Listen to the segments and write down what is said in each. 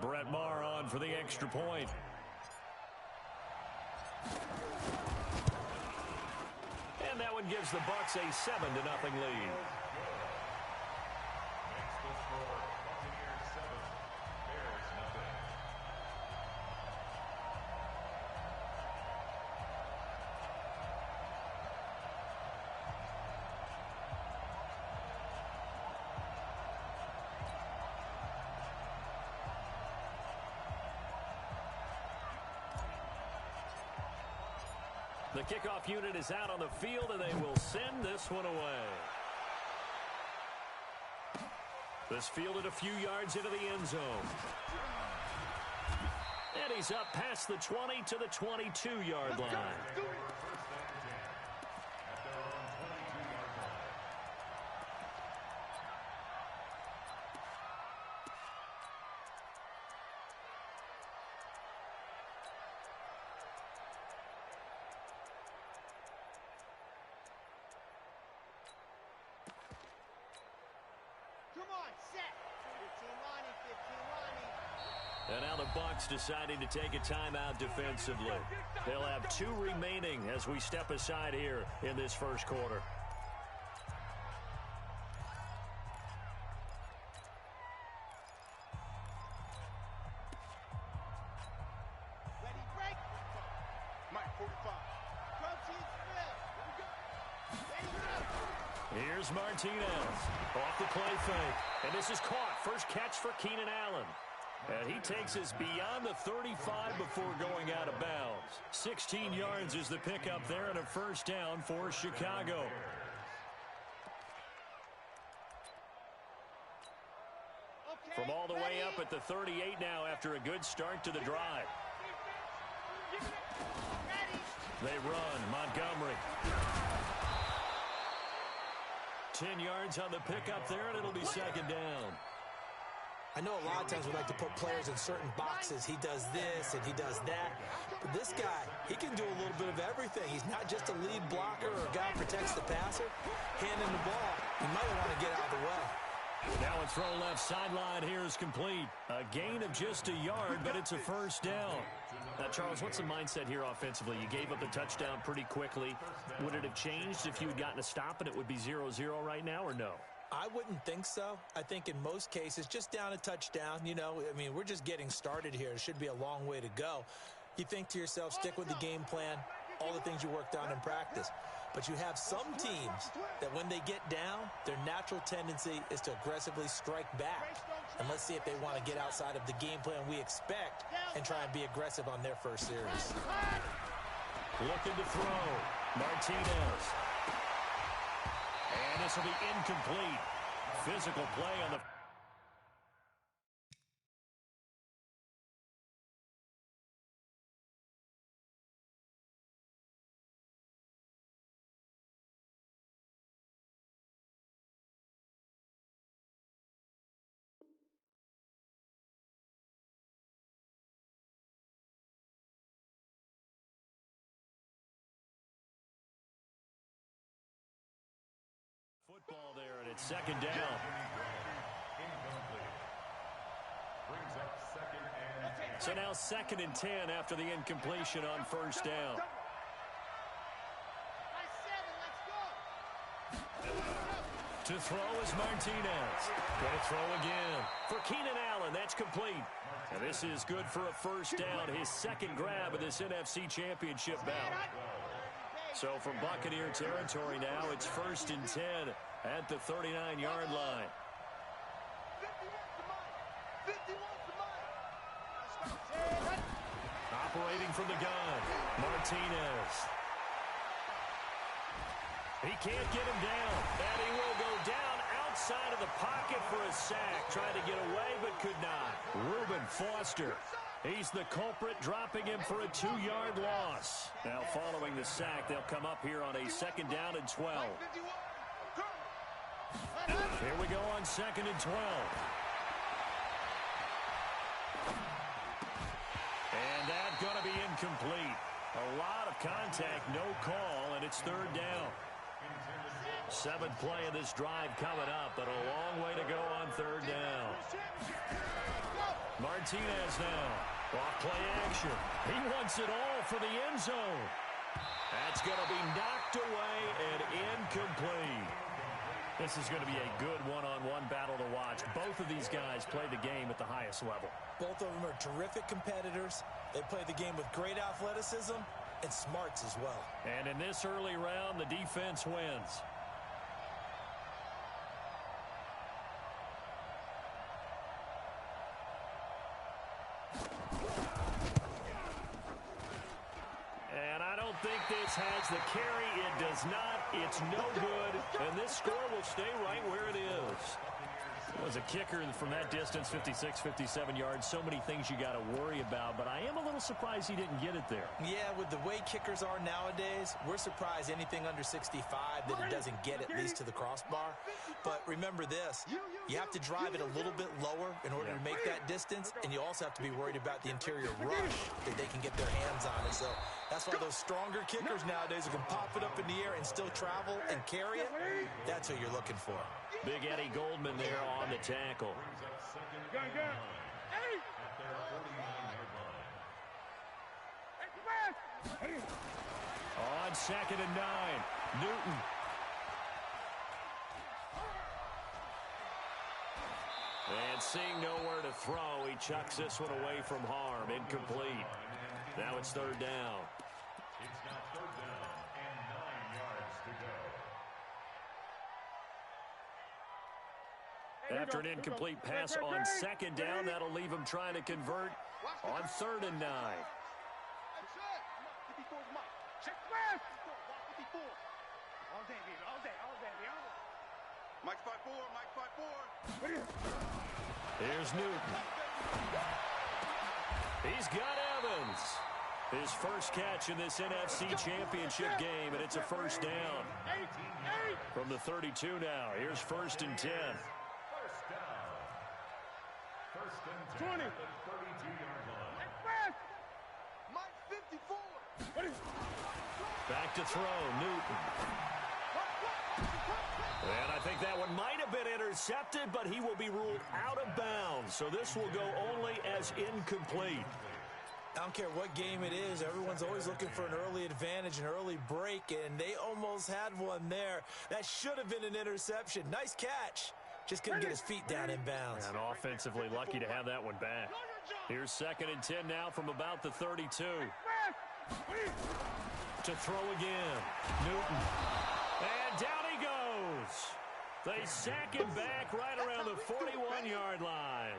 Brett Maher on for the extra point. And that one gives the Bucks a 7-0 lead. The kickoff unit is out on the field, and they will send this one away. This fielded a few yards into the end zone. And he's up past the 20 to the 22-yard line. And now the Bucks deciding to take a timeout defensively. They'll have 2 remaining as we step aside here in this first quarter. Ready, break. Mike 45. Here's Martinez off the play fake. And this is caught. First catch for Keenan Allen. And he takes us beyond the 35 before going out of bounds. 16 yards is the pickup there and a first down for Chicago. From all the way up at the 38 now after a good start to the drive. They run. Montgomery. 10 yards on the pickup there, and it'll be second down. I know a lot of times we like to put players in certain boxes. He does this and he does that. But this guy, he can do a little bit of everything. He's not just a lead blocker or a guy who protects the passer. Handing the ball, he might want to get out of the way. Now a throw left sideline here is complete. A gain of just a yard, but it's a first down. Now, Charles, what's the mindset here offensively? You gave up the touchdown pretty quickly. Would it have changed if you had gotten a stop and it would be 0-0 right now, or no? I wouldn't think so. I think in most cases, just down a touchdown, you know, I mean, we're just getting started here. It should be a long way to go. You think to yourself, stick with the game plan, all the things you worked on in practice. But you have some teams that when they get down, their natural tendency is to aggressively strike back. And let's see if they want to get outside of the game plan we expect and try and be aggressive on their first series. Looking to throw. Martinez. And this will be incomplete. Physical play on the... Football there, and it's second down. So now 2nd and 10 after the incompletion on first down. To throw is Martinez. Going to throw again for Keenan Allen. That's complete. And this is good for a first down. His second grab of this NFC Championship bout. So from Buccaneer territory now, it's 1st and 10 at the 39-yard line. Operating from the gun, Martinez. He can't get him down, and he will go down outside of the pocket for a sack. Tried to get away, but could not. Reuben Foster. He's the culprit, dropping him for a 2-yard loss. Now following the sack, they'll come up here on a 2nd down and 12. Here we go on 2nd and 12. And that's going to be incomplete. A lot of contact, no call, and it's 3rd down. Seventh play of this drive coming up, but a long way to go on third down. Martinez now. Off play action. He wants it all for the end zone. That's going to be knocked away and incomplete. This is going to be a good one-on-one battle to watch. Both of these guys play the game at the highest level. Both of them are terrific competitors. They play the game with great athleticism and smarts as well. And in this early round, the defense wins. And I don't think this has the carry. It does not. It's no good. And this score will stay right where it is. As a kicker from that distance, 56, 57 yards, so many things you got to worry about, but I am a little surprised he didn't get it there. Yeah, with the way kickers are nowadays, we're surprised anything under 65 that he doesn't get at least to the crossbar. But remember this, you have to drive it a little bit lower in order to make that distance, and you also have to be worried about the interior rush that they can get their hands on it. So that's why those stronger kickers nowadays who can pop it up in the air and still travel and carry it, that's who you're looking for. Big Eddie Goldman there on the tackle. On 2nd and 9, Newton. And seeing nowhere to throw, he chucks this one away from harm. Incomplete. Now it's third down. It's now third down and 9 yards to go. After an incomplete pass on 2nd down, that'll leave him trying to convert on 3rd and 9. Mike 5-4, Mike 5-4. Here's Newton. He's got Evans. His first catch in this NFC Championship game, and it's a first down. From the 32 now, here's 1st and 10. First and 10 at the 32-yard line. Mike 54. Back to throw, Newton. And I think that one might have been intercepted, but he will be ruled out of bounds. So this will go only as incomplete. I don't care what game it is. Everyone's always looking for an early advantage, an early break, and they almost had one there. That should have been an interception. Nice catch. Just couldn't get his feet down in bounds. And offensively lucky to have that one back. Here's 2nd and 10 now from about the 32. To throw again. Newton. And down he goes. They sack him back right around the 41-yard line.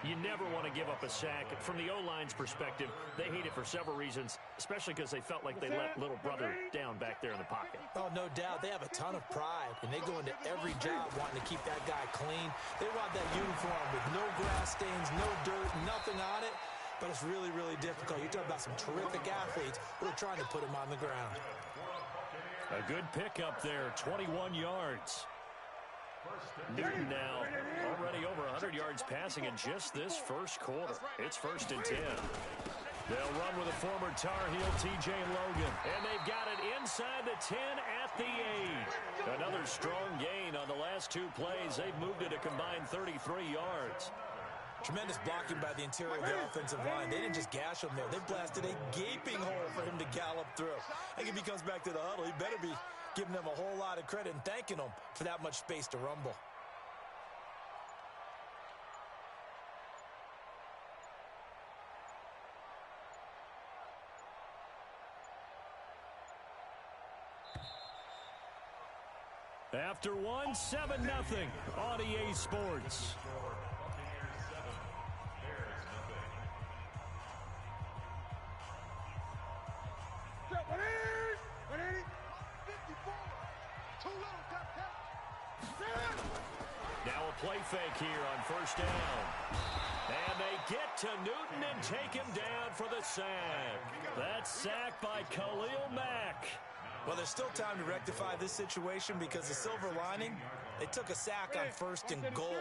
You never want to give up a sack. From the O-line's perspective, they hate it for several reasons, especially because they felt like they let little brother down back there in the pocket. Oh, no doubt. They have a ton of pride, and they go into every job wanting to keep that guy clean. They want that uniform with no grass stains, no dirt, nothing on it. But it's really, really difficult. You're talking about some terrific athletes who are trying to put him on the ground. A good pickup there, 21 yards. Newton now already over 100 yards passing in just this first quarter. It's 1st and 10. They'll run with a former Tar Heel, T.J. Logan. And they've got it inside the 10 at the 8. Another strong gain on the last 2 plays. They've moved it a combined 33 yards. Tremendous blocking by the interior of the offensive line. They didn't just gash him there. They blasted a gaping hole for him to gallop through. I think if he comes back to the huddle, he better be giving them a whole lot of credit and thanking them for that much space to rumble. After one, 7-0 on EA Sports. Now a play fake here on 1st down. And they get to Newton and take him down for the sack. That's sacked by Khalil Mack. Well, there's still time to rectify this situation because the silver lining, they took a sack on 1st and goal.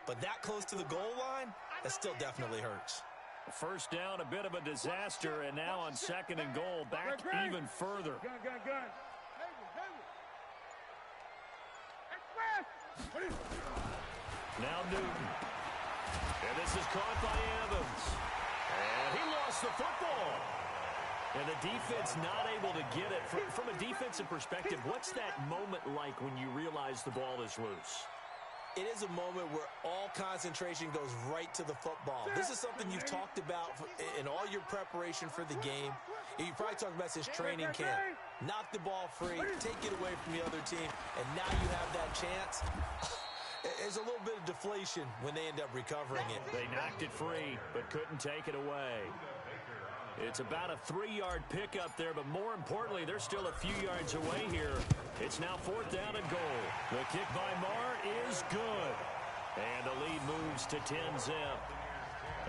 But that close to the goal line, that still definitely hurts. First down, a bit of a disaster, and now on 2nd and goal, back even further. Now Newton. And this is caught by Evans. And he lost the football. And the defense not able to get it. From a defensive perspective, what's that moment like when you realize the ball is loose? It is a moment where all concentration goes right to the football. This is something you've talked about in all your preparation for the game. You probably talked about since training camp. Knock the ball free, take it away from the other team, and now you have that chance. There's a little bit of deflation when they end up recovering it. They knocked it free, but couldn't take it away. It's about a 3-yard pickup there, but more importantly, they're still a few yards away here. It's now 4th down and goal. The kick by Marr is good. And the lead moves to 10-zip.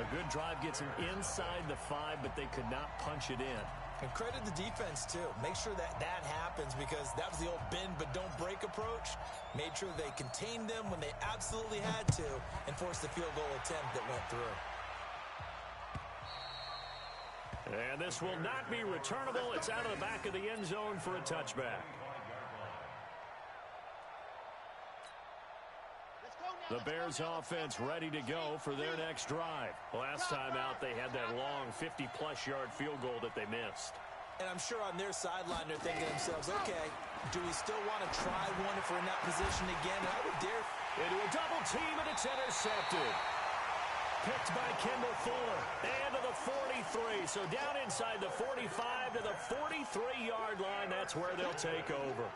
A good drive gets them inside the 5, but they could not punch it in. And credit the defense, too. Make sure that happens, because that was the old bend but don't break approach. Made sure they contained them when they absolutely had to and forced the field goal attempt that went through. And this will not be returnable. It's out of the back of the end zone for a touchback. The Bears offense ready to go for their next drive. Last time out, they had that long 50-plus yard field goal that they missed. And I'm sure on their sideline, they're thinking to themselves, okay, do we still want to try one if we're in that position again? And I would dare. Into a double team, and it's intercepted. Picked by Kendall Fuller. And to the 43. So down inside the 45 to the 43-yard line. That's where they'll take over.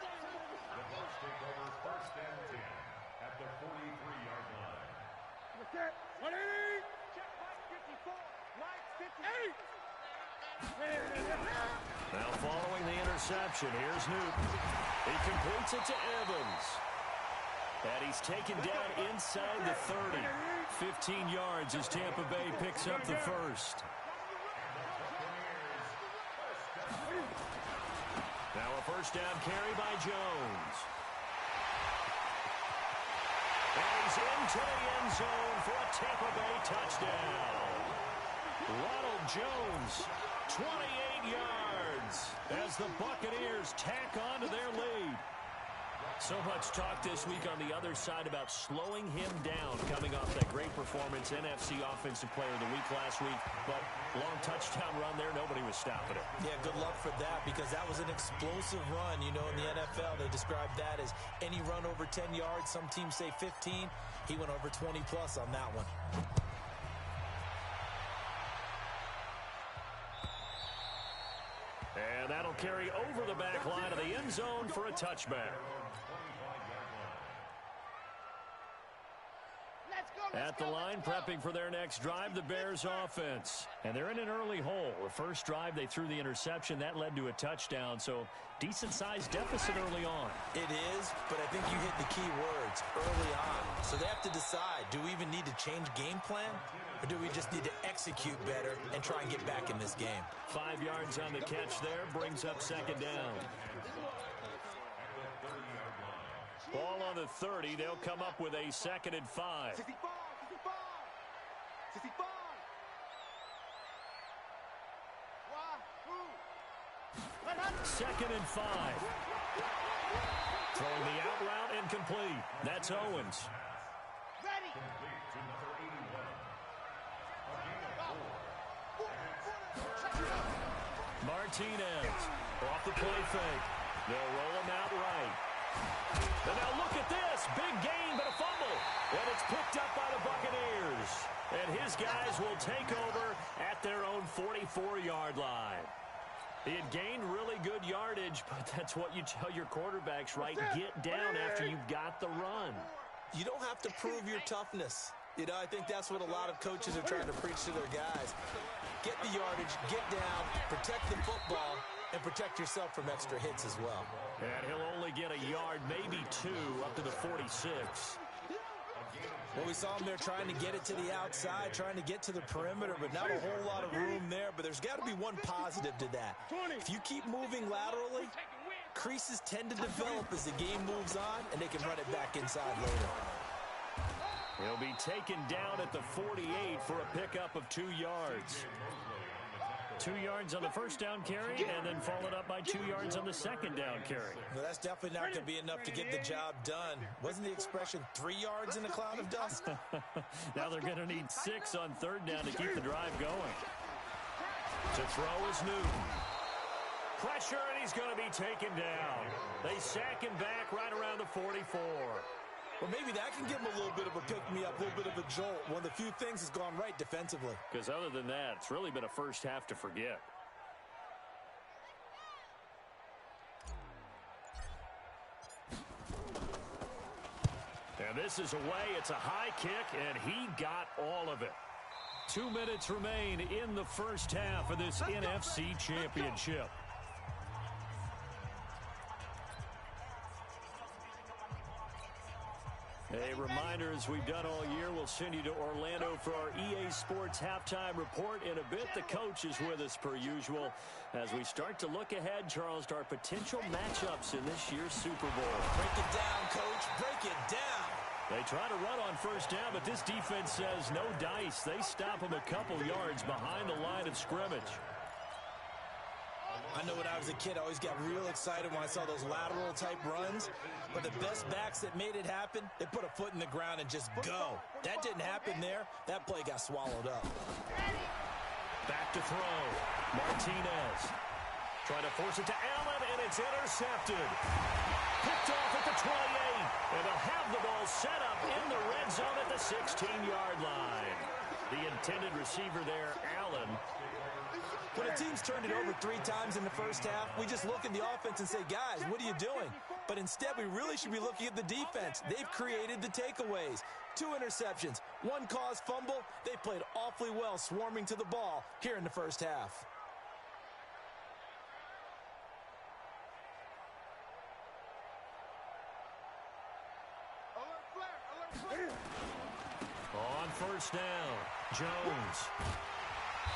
Now following the interception, here's Newton. He completes it to Evans. And he's taken down inside the 30. 15 yards as Tampa Bay picks up the first. Now a first down carry by Jones. And he's into the end zone for a Tampa Bay touchdown. Ronald Jones, 28 yards as the Buccaneers tack on to their lead. So much talk this week on the other side about slowing him down coming off that great performance. NFC Offensive Player of the Week last week, but long touchdown run there, nobody was stopping it. Yeah, good luck for that, because that was an explosive run. You know, in the NFL, they describe that as any run over 10 yards. Some teams say 15. He went over 20-plus on that one. And that'll carry over the back line of the end zone for a touchback. At the line, prepping for their next drive, the Bears offense. And they're in an early hole. The first drive, they threw the interception. That led to a touchdown, so decent-sized deficit early on. It is, but I think you hit the key words, early on. So they have to decide, do we even need to change game plan? Or do we just need to execute better and try and get back in this game? 5 yards on the catch there, brings up second down. Ball on the 30. They'll come up with a 2nd and 5. 65. 65. Second and 5. Throwing the out route incomplete. That's Owens. Ready. Martinez off the play fake. They'll roll him out right. And now look at this. Big gain, but a fumble. And it's picked up by the Buccaneers. And his guys will take over at their own 44-yard line. He had gained really good yardage, but that's what you tell your quarterbacks, right? Get down after you've got the run. You don't have to prove your toughness. You know, I think that's what a lot of coaches are trying to preach to their guys. Get the yardage, get down, protect the football, and protect yourself from extra hits as well. And he'll only get a yard, maybe 2, up to the 46. Well, we saw him there trying to get it to the outside, trying to get to the perimeter, but not a whole lot of room there. But there's got to be one positive to that. If you keep moving laterally, creases tend to develop as the game moves on, and they can run it back inside later. He'll be taken down at the 48 for a pickup of 2 yards. 2 yards on the first down carry and then followed up by 2 yards on the second down carry. Well, that's definitely not going to be enough to get the job done. Wasn't the expression 3 yards in a cloud of dust? Now they're going to need 6 on third down to keep the drive going. To throw is Newton. Pressure, and he's going to be taken down. They sack him back right around the 44. Well, maybe that can give him a little bit of a pick-me-up, a little bit of a jolt. One of the few things has gone right defensively. Because other than that, it's really been a first half to forget. And this is away. It's a high kick, and he got all of it. 2 minutes remain in the first half of this NFC Championship. A reminder, as we've done all year, we'll send you to Orlando for our EA Sports halftime report. In a bit, the coach is with us per usual. As we start to look ahead, Charles, to our potential matchups in this year's Super Bowl. Break it down, Coach. Break it down. They try to run on first down, but this defense says no dice. They stop them a couple yards behind the line of scrimmage. I know when I was a kid, I always got real excited when I saw those lateral-type runs. But the best backs that made it happen, they put a foot in the ground and just go. That didn't happen there. That play got swallowed up. Back to throw. Martinez. Trying to force it to Allen, and it's intercepted. Picked off at the 28. And they'll have the ball set up in the red zone at the 16-yard line. The intended receiver there, Allen. When a team's turned it over 3 times in the first half, we just look at the offense and say, guys, what are you doing? But instead, we really should be looking at the defense. They've created the takeaways. 2 interceptions, 1 caused fumble. They played awfully well swarming to the ball here in the first half. On first down, Jones.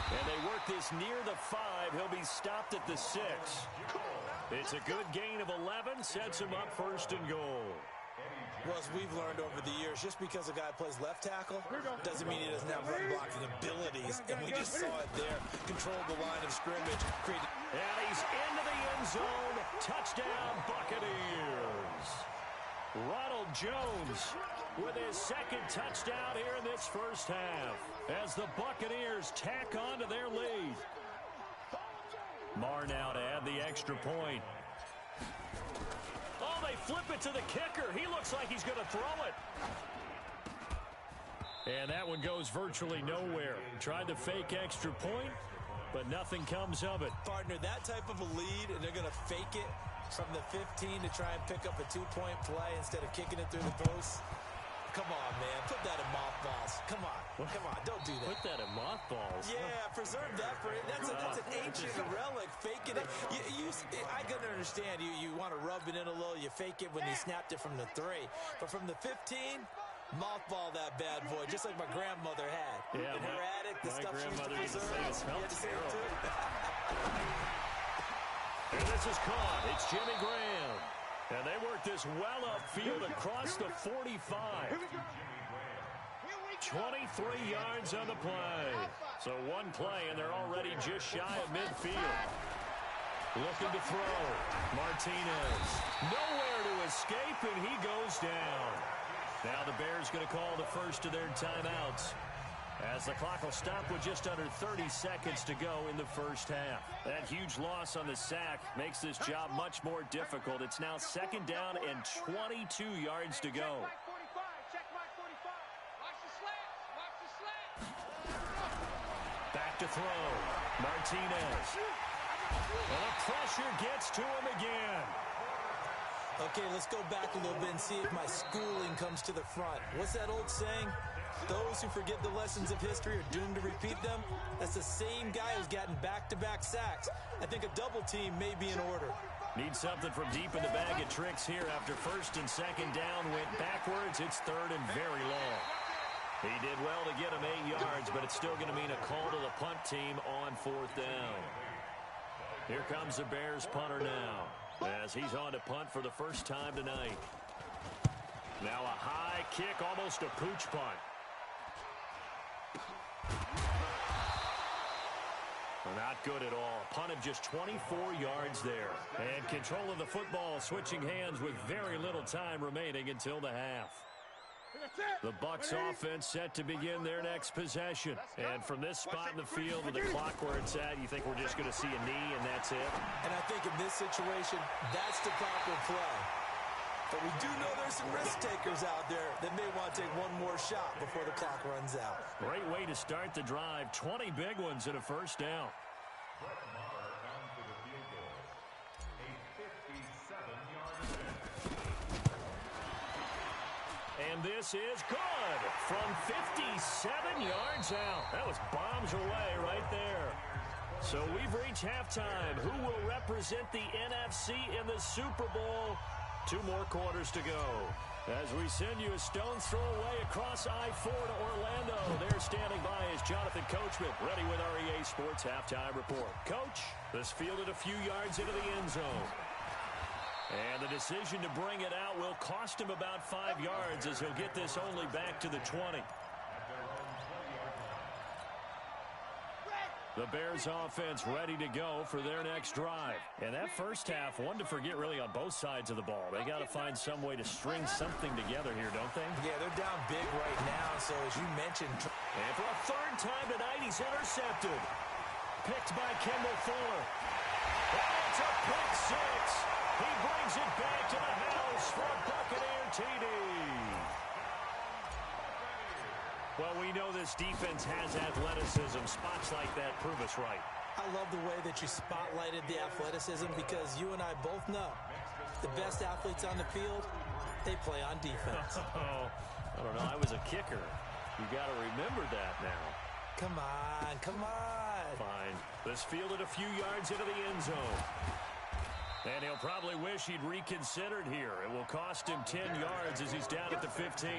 And they work this near the 5. He'll be stopped at the 6. It's a good gain of 11. Sets him up first and goal. Well, as we've learned over the years, just because a guy plays left tackle doesn't mean he doesn't have run blocking abilities. And we just saw it there. Controlled the line of scrimmage. Created. And he's into the end zone. Touchdown, Buccaneers. Ronald Jones with his second touchdown here in this first half as the Buccaneers tack on to their lead. Marr now to add the extra point. Oh, they flip it to the kicker. He looks like he's going to throw it. And that one goes virtually nowhere. Tried to fake extra point, but nothing comes of it. Partner, that type of a lead, and they're going to fake it from the 15 to try and pick up a 2-point play instead of kicking it through the post. Come on, man. Put that in mothballs. Come on. Come on. Don't do that. Put that in mothballs. Yeah, preserve that for it. That's an ancient relic. Faking it. I can understand. You want to rub it in a little. You fake it when you snapped it from the 3. But from the 15, mothball that bad boy, just like my grandmother had. Yeah, in her attic, the stuff she used to preserve. It smells terrible. And this is caught. It's Jimmy Graham. And they work this well upfield across the 45. 23 yards on the play. So 1 play, and they're already just shy of midfield. Looking to throw. Martinez. Nowhere to escape, and he goes down. Now the Bears going to call the first of their timeouts, as the clock will stop with just under 30 seconds to go in the first half. That huge loss on the sack makes this job much more difficult. It's now 2nd down and 22 yards to go. Back to throw. Martinez. And the pressure gets to him again. Okay, let's go back a little bit and see if my schooling comes to the front. What's that old saying? Those who forget the lessons of history are doomed to repeat them. That's the same guy who's gotten back-to-back sacks. I think a double team may be in order. Need something from deep in the bag of tricks here after 1st and 2nd down. Went backwards. It's 3rd and very long. He did well to get him 8 yards, but it's still going to mean a call to the punt team on 4th down. Here comes the Bears punter now, as he's on to punt for the first time tonight. Now a high kick, almost a pooch punt. And Not good at all. A punt of just 24 yards there. And control of the football switching hands with very little time remaining until the half. The Bucs offense set to begin their next possession. And from this spot in the field with the clock where it's at, you think we're just going to see a knee and that's it? And I think in this situation, that's the proper play. But we do know there's some risk takers out there that may want to take one more shot before the clock runs out. Great way to start the drive. 20 big ones and a first down. Brett Maher down to the field goal. A 57-yard attempt. And this is good from 57 yards out. That was bombs away right there. So we've reached halftime. Who will represent the NFC in the Super Bowl? 2 more quarters to go. As we send you a stone's throw away across I-4 to Orlando. There standing by is Jonathan Coachman, ready with our EA Sports Halftime Report. Coach, this fielded a few yards into the end zone. And the decision to bring it out will cost him about 5 yards as he'll get this only back to the 20. The Bears offense ready to go for their next drive. And that first half, one to forget really on both sides of the ball. They got to find some way to string something together here, don't they? Yeah, they're down big right now, so as you mentioned. And for a third time tonight, he's intercepted. Picked by Kendall Fuller. And it's a pick six. He brings it back to the house for a Buccaneer TD. Well, we know this defense has athleticism. Spots like that prove us right. I love the way that you spotlighted the athleticism because you and I both know the best athletes on the field, they play on defense. Oh, I don't know. I was a kicker. You got to remember that now. Come on, come on. Fine. This fielded a few yards into the end zone. And he'll probably wish he'd reconsidered here. It will cost him 10 yards as he's down at the 15.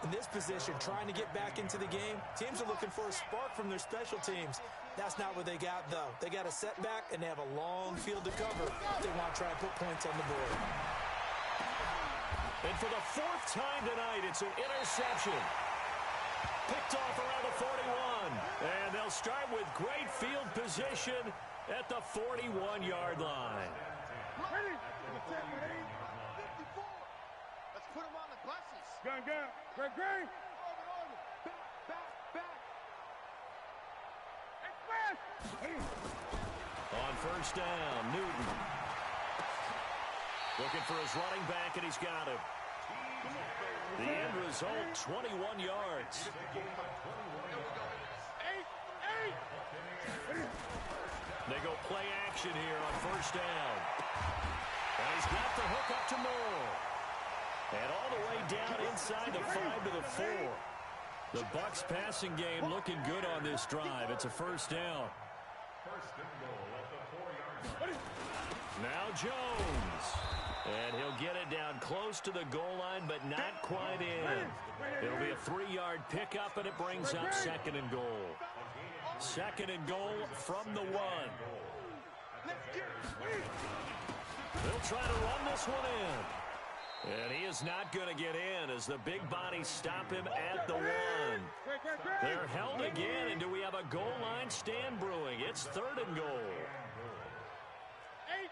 In this position, trying to get back into the game, teams are looking for a spark from their special teams. That's not what they got, though. They got a setback, and they have a long field to cover. They want to try and put points on the board. And for the 4th time tonight, it's an interception. Picked off around the 41. And they'll start with great field position at the 41-yard line. Ready? 54. Let's put him on the buses. Gun. Greg. Order. Back. Express. On first down, Newton. Looking for his running back, and he's got him. The end result, 21 yards. 8. They go play action here on first down. And he's got the hook up to Moore. And all the way down inside the 5 to the 4. The Bucs passing game looking good on this drive. It's a first down. First and goal at the 4-yard line. Now Jones. And he'll get it down close to the goal line, but not quite in. It'll be a 3-yard pickup, and it brings up 2nd and goal. 2nd and goal from the 1. They'll try to run this one in. And he is not going to get in as the big bodies stop him at the 1. They're held again, and do we have a goal line stand brewing? It's 3rd and goal. 8.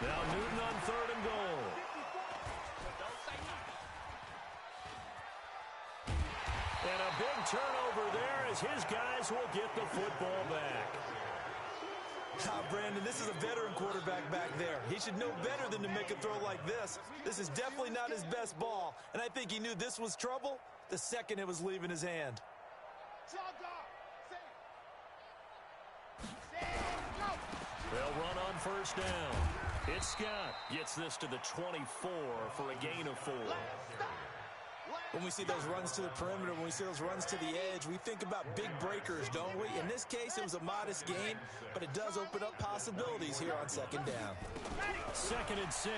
Now Newton on 3rd and goal. And a big turnover there as his guys will get the football back. Brandon, this is a veteran quarterback back there. He should know better than to make a throw like this. This is definitely not his best ball, and I think he knew this was trouble the second it was leaving his hand. They'll run on first down. It's Scott. Gets this to the 24 for a gain of 4. When we see those runs to the perimeter, when we see those runs to the edge, we think about big breakers, don't we? In this case, it was a modest gain, but it does open up possibilities here on 2nd down. 2nd and 6.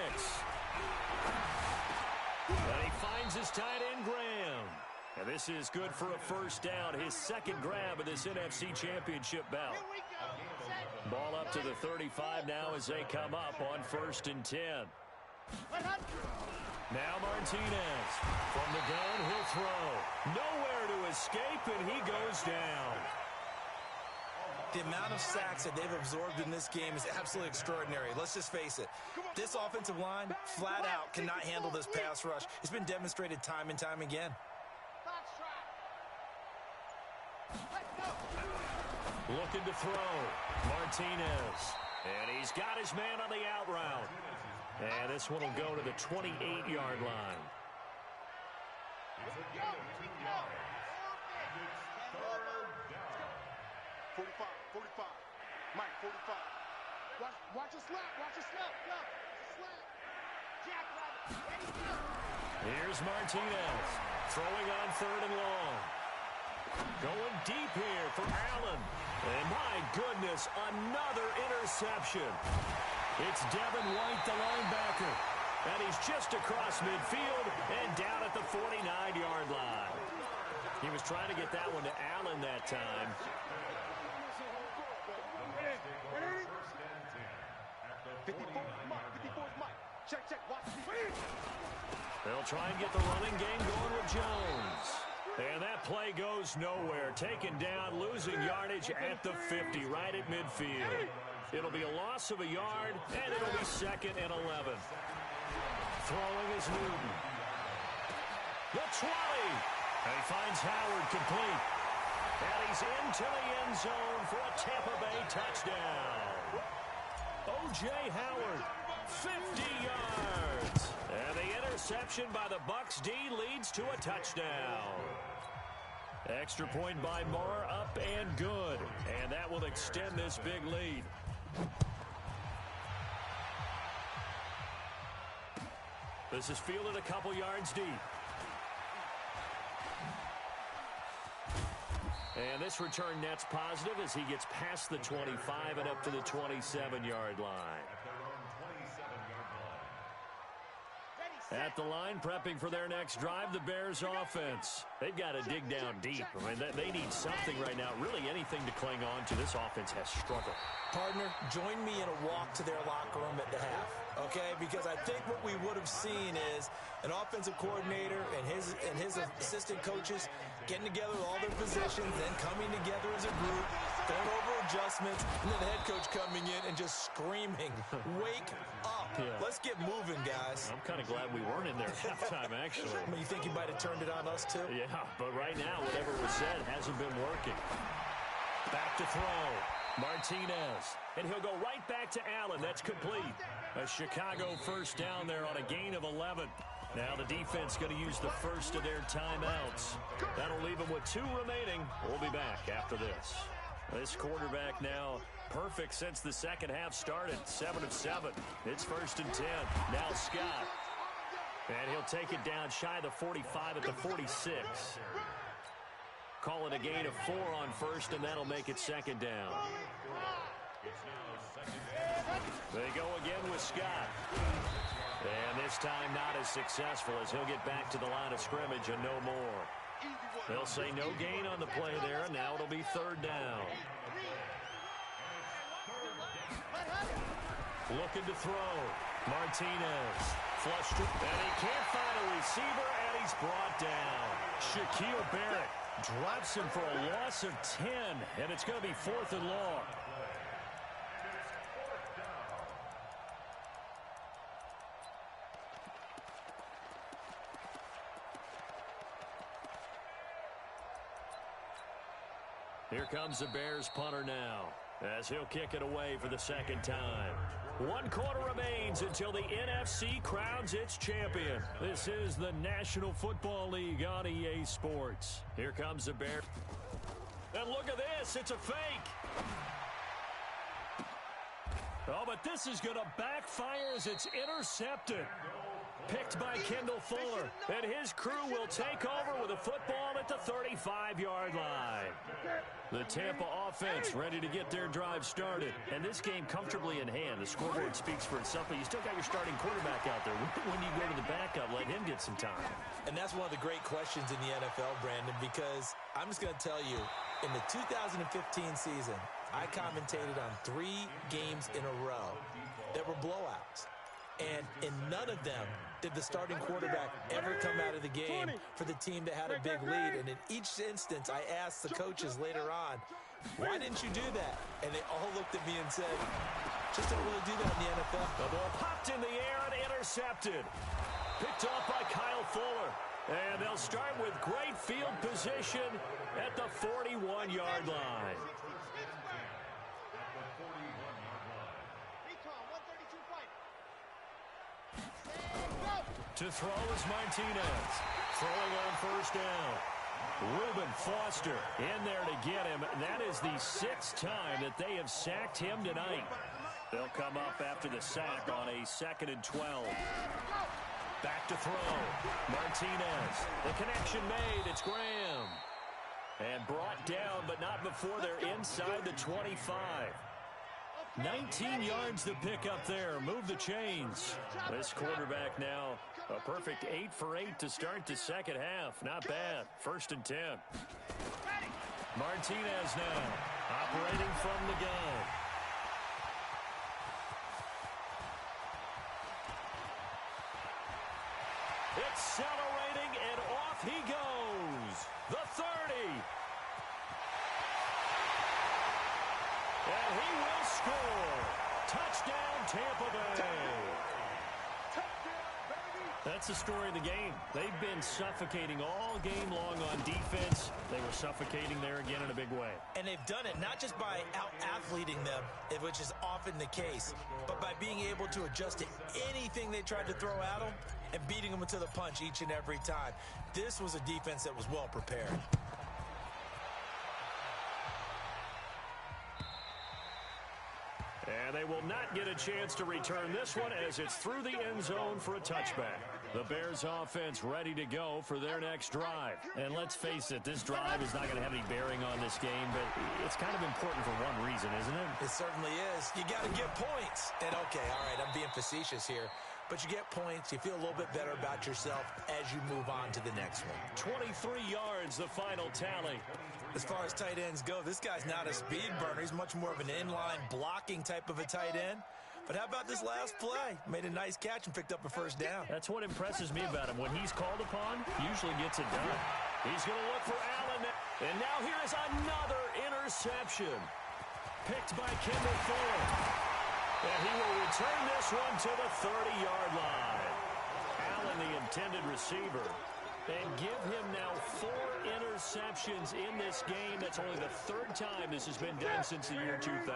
And he finds his tight end, Graham. And this is good for a first down, his 2nd grab of this NFC Championship bout. Ball up to the 35 now as they come up on 1st and 10. Now Martinez. From the gun, he'll throw. Nowhere to escape, and he goes down. The amount of sacks that they've absorbed in this game is absolutely extraordinary. Let's just face it. This offensive line, flat out, cannot handle this pass rush. It's been demonstrated time and time again. Looking to throw. Martinez. And he's got his man on the out route. And this one will go to the 28-yard line. 45. Mike, 45. Watch a slap. Watch a slap. Here's Martinez. Throwing on 3rd and long. Going deep here for Allen. And my goodness, another interception. It's Devin White, the linebacker. And he's just across midfield and down at the 49-yard line. He was trying to get that one to Allen that time. 54 is Mike. Check. Watch. They'll try and get the running game going with Jones. And that play goes nowhere. Taken down, losing yardage at the 50, right at midfield. It'll be a loss of a yard, and it'll be 2nd and 11. Throwing is Newton. The 20. And he finds Howard complete. And he's into the end zone for a Tampa Bay touchdown. O.J. Howard, 50 yards. And the interception by the Bucs D leads to a touchdown. Extra point by Moore, up and good. And that will extend this big lead. This is fielded a couple yards deep. And this return net's positive as he gets past the 25 and up to the 27-yard line. At the line, prepping for their next drive, the Bears offense. They've got to dig down deep. I mean, they need something right now, really anything to cling on to. This offense has struggled. Partner, join me in a walk to their locker room at the half, okay? Because I think what we would have seen is an offensive coordinator and his assistant coaches getting together with all their positions, then coming together as a group, going over adjustments, and then the head coach coming in and just screaming, "Wake up. Yeah. Let's get moving, guys." I'm kind of glad we weren't in there at halftime, actually. I mean, you think he might have turned it on us, too? Yeah, but right now, whatever was said hasn't been working. Back to throw. Martinez. And he'll go right back to Allen. That's complete. A Chicago first down there on a gain of 11. Now the defense going to use the first of their timeouts. That'll leave them with 2 remaining. We'll be back after this. This quarterback now perfect since the second half started. 7 of 7. It's 1st and 10. Now Scott. And he'll take it down shy of the 45 at the 46. Call it a gain of 4 on 1st, and that'll make it 2nd down. They go again with Scott. And this time not as successful as he'll get back to the line of scrimmage and no more. They'll say no gain on the play there, and now it'll be 3rd down. Looking to throw. Martinez. Flushed it, and he can't find a receiver, and he's brought down. Shaquille Barrett drops him for a loss of 10, and it's going to be 4th and long. Here comes the Bears punter now, as he'll kick it away for the 2nd time. 1 quarter remains until the NFC crowns its champion. This is the National Football League on EA Sports. Here comes the Bears. And look at this, it's a fake. Oh, but this is going to backfire as it's intercepted. Picked by Kendall Fuller, and his crew will take over with a football at the 35-yard line. The Tampa offense ready to get their drive started, and this game comfortably in hand. The scoreboard speaks for itself, but you still got your starting quarterback out there. When you go to the backup, let him get some time. And that's one of the great questions in the NFL, Brandon, because I'm just going to tell you, in the 2015 season, I commentated on 3 games in a row that were blowouts. And in none of them did the starting quarterback ever come out of the game for the team that had a big lead. And in each instance, I asked the coaches later on, why didn't you do that? And they all looked at me and said, just don't really do that in the NFL. The ball popped in the air and intercepted. Picked off by Kyle Fuller. And they'll start with great field position at the 41-yard line. To throw is Martinez. Throwing on first down. Reuben Foster in there to get him. That is the 6th time that they have sacked him tonight. They'll come up after the sack on a 2nd and 12. Back to throw. Martinez. The connection made. It's Graham. And brought down, but not before they're inside the 25. 19 yards to pick up there. Move the chains. This quarterback now a perfect 8 for 8 to start the second half. Not bad. 1st and 10. Martinez now operating from the gun. Accelerating, and off he goes. The 30. And he will score. Touchdown, Tampa Bay. That's the story of the game. They've been suffocating all game long on defense. They were suffocating there again in a big way. And they've done it not just by out-athleting them, which is often the case, but by being able to adjust to anything they tried to throw at them and beating them to the punch each and every time. This was a defense that was well prepared. And they will not get a chance to return this one as it's through the end zone for a touchback. The Bears offense ready to go for their next drive. And let's face it, this drive is not going to have any bearing on this game, but it's kind of important for one reason, isn't it? It certainly is. You got to get points. And okay, all right, I'm being facetious here. But you get points, you feel a little bit better about yourself as you move on to the next one. 23 yards, the final tally. As far as tight ends go, this guy's not a speed burner. He's much more of an inline blocking type of a tight end. But how about this last play? Made a nice catch and picked up a first down. That's what impresses me about him. When he's called upon, usually gets it done. He's going to look for Allen. And now here is another interception. Picked by Kendall Fuller. And he will return this one to the 30-yard line. Allen, the intended receiver. And give him now 4 interceptions in this game. That's only the 3rd time this has been done since the year 2000.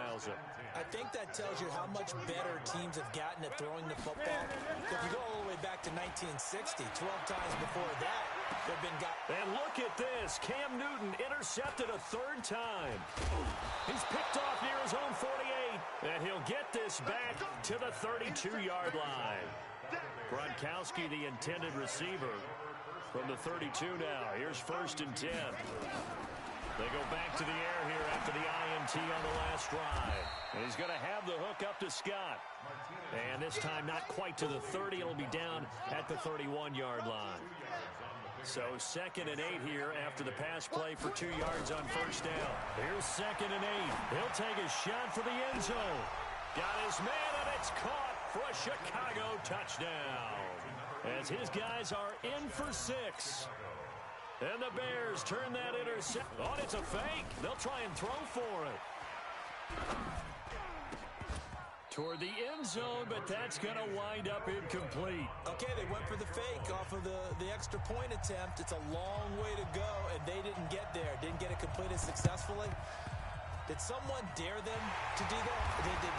I think that tells you how much better teams have gotten at throwing the football. If you go all the way back to 1960, 12 times before that, they've been got. And look at this. Cam Newton intercepted a 3rd time. He's picked off near his own 48. And he'll get this back to the 32-yard line. Gronkowski, the intended receiver. From the 32 now. Here's 1st and 10. They go back to the air here after the INT on the last drive. And he's going to have the hook up to Scott. And this time not quite to the 30. It'll be down at the 31-yard line. So 2nd and 8 here after the pass play for 2 yards on first down. Here's 2nd and 8. He'll take a shot for the end zone. Got his man, and it's caught for a Chicago touchdown. As his guys are in for 6. And the Bears turn that intercept. Oh, it's a fake. They'll try and throw for it. Toward the end zone, but that's going to wind up incomplete. Okay, they went for the fake off of the extra point attempt. It's a long way to go, and they didn't get there. Didn't get it completed successfully. Did someone dare them to do that?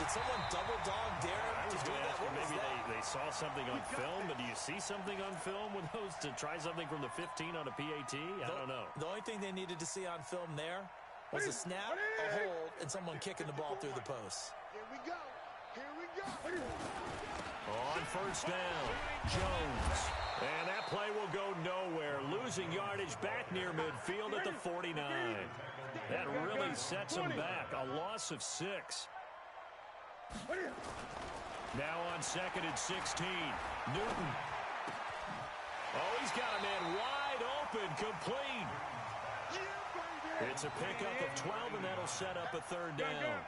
Did someone double dog dare them to do that? Maybe they saw something on film, but do you see something on film with those to try something from the 15 on a PAT? I don't know. The only thing they needed to see on film there was a snap, a hold, and someone kicking the ball through the post. Here we go. Here we go. On first down, Jones. And that play will go nowhere. Losing yardage back near midfield at the 49. That really sets him back. A loss of 6. Now on 2nd and 16. Newton. Oh, he's got a man wide open, complete. It's a pickup of 12, and that'll set up a 3rd down.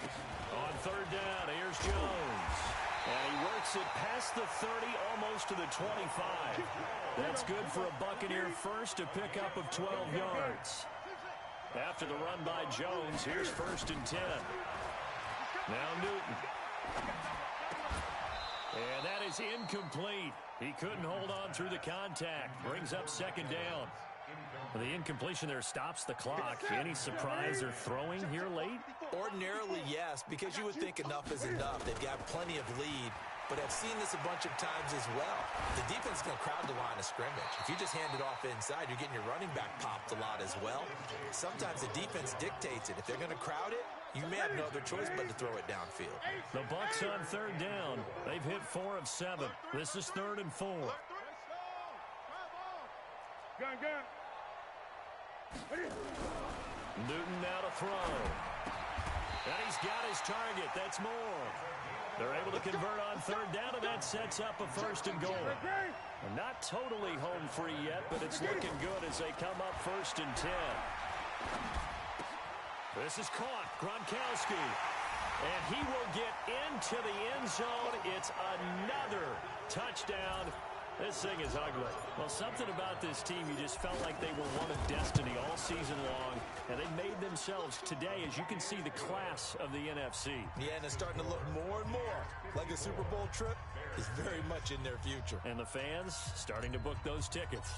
On third down, here's Jones. And he works it past the 30, almost to the 25. That's good for a Buccaneer first, a pickup of 12 yards. After the run by Jones, here's 1st and 10. Now Newton. And that is incomplete. He couldn't hold on through the contact. Brings up 2nd down. The incompletion there stops the clock. Any surprise they're throwing here late? Ordinarily, yes, because you would think enough is enough. They've got plenty of lead, but I've seen this a bunch of times as well. The defense is going to crowd the line of scrimmage. If you just hand it off inside, you're getting your running back popped a lot as well. Sometimes the defense dictates it. If they're going to crowd it, you may have no other choice but to throw it downfield. The Bucs on 3rd down. They've hit 4 of 7. This is 3rd and 4. Gun. Newton now to throw. And he's got his target. That's Moore. They're able to convert on 3rd down, and that sets up a 1st and goal. Not totally home free yet, but it's looking good as they come up 1st and 10. This is caught. Gronkowski. And he will get into the end zone. It's another touchdown. This thing is ugly. Well, something about this team, you just felt like they were one of destiny all season long, and they made themselves today, as you can see, the class of the NFC. Yeah, and it's starting to look more and more like a Super Bowl trip is very much in their future. And the fans starting to book those tickets.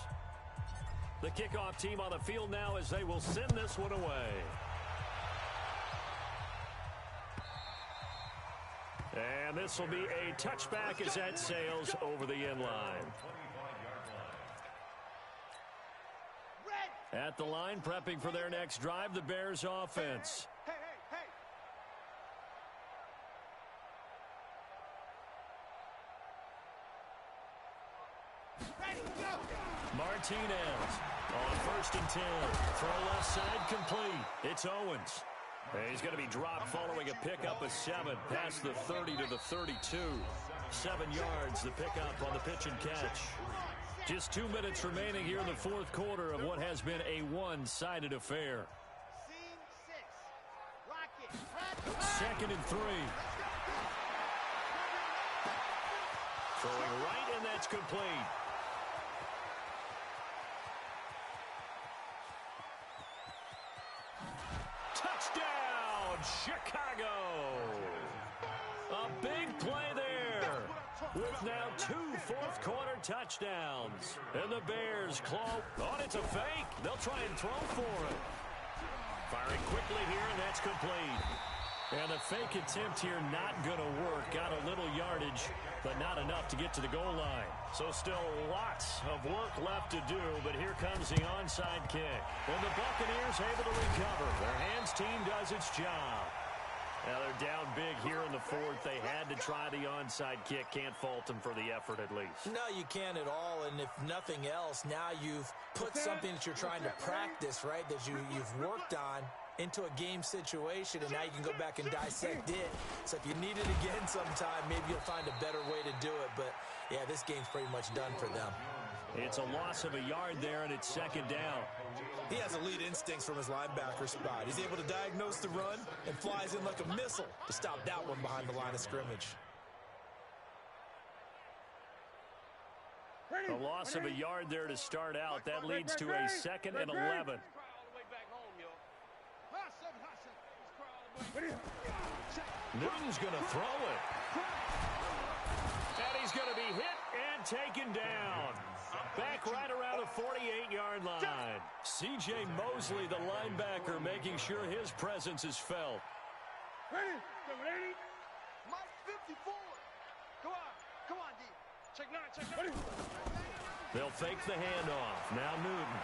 The kickoff team on the field now as they will send this one away. And this will be a touchback as that sails over the end line. At the line, prepping for their next drive, the Bears offense. Martinez on 1st and 10. Throw left side complete. It's Owens. He's going to be dropped following a pickup of 7 past the 30 to the 32. 7 yards, the pickup on the pitch and catch. Just 2 minutes remaining here in the 4th quarter of what has been a one-sided affair. 2nd and 3. Throwing right, and that's complete. Touchdown, Chicago! A big play there with now 2 fourth-quarter touchdowns. And the Bears claw. Oh, it's a fake. They'll try and throw for it. Firing quickly here, and that's complete. And the fake attempt here not going to work. Got a little yardage, but not enough to get to the goal line. So still lots of work left to do, but here comes the onside kick. And the Buccaneers able to recover. Their hands team does its job. Now they're down big here in the 4th. They had to try the onside kick. Can't fault them for the effort at least. No, you can't at all. And if nothing else, now you've put something that you're trying to practice, right, that you've worked on into a game situation, and now you can go back and dissect it. So if you need it again sometime, maybe you'll find a better way to do it. But, yeah, this game's pretty much done for them. It's a loss of a yard there, and it's 2nd down. He has elite instincts from his linebacker spot. He's able to diagnose the run and flies in like a missile to stop that one behind the line of scrimmage. A loss of a yard there to start out. That leads to a 2nd and 11. Newton's going to throw it. And he's going to be hit and taken down. Back right around the 48-yard line. C.J. Mosley, the linebacker, making sure his presence is felt. Ready? Mike 54. Come on, D. Check 9. They'll fake the handoff. Now Newton.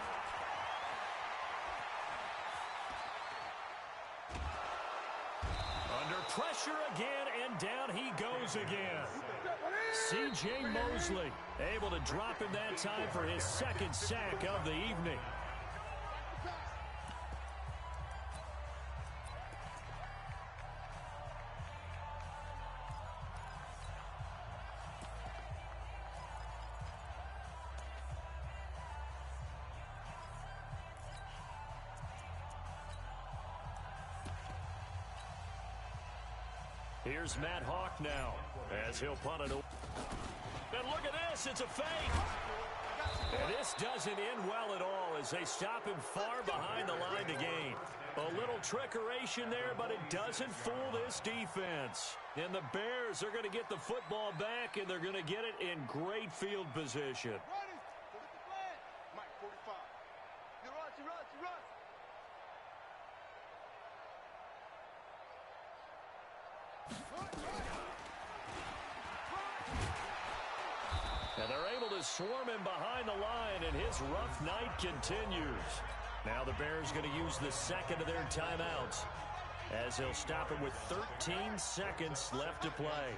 Under pressure again, and down he goes again. C.J. Mosley able to drop him that time for his 2nd sack of the evening. Here's Matt Hawk now as he'll punt it. And look at this, it's a fake. And this doesn't end well at all as they stop him far behind the line to gain. A little trickeration there, but it doesn't fool this defense. And the Bears are going to get the football back, and they're going to get it in great field position. Mike, 45. You rush. And they're able to swarm him behind the line, and his rough night continues. Now the Bears going to use the second of their timeouts as he'll stop him with 13 seconds left to play.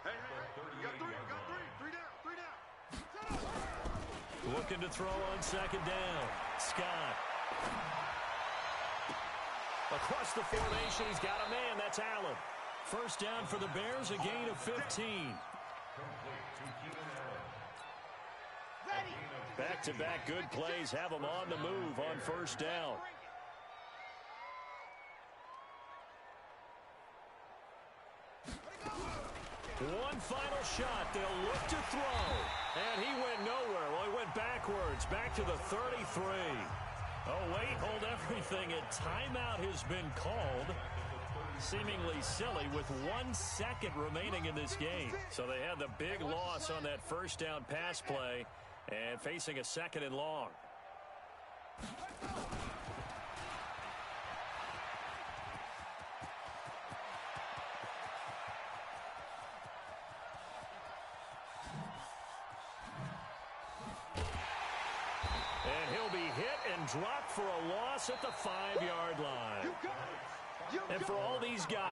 Hey, you got three. Three down. Looking to throw on second down. Scott. Across the formation, he's got a man. That's Allen. First down for the Bears, a gain of 15. Back-to-back good plays have them on the move on first down. One final shot. They'll look to throw. And he went nowhere. Well, he went backwards. Back to the 33. Oh, wait. Hold everything. A timeout has been called. Seemingly silly with 1 second remaining in this game. So they had the big loss on that first down pass play and facing a second and long. And he'll be hit and dropped for a loss at the 5-yard line. And for all these guys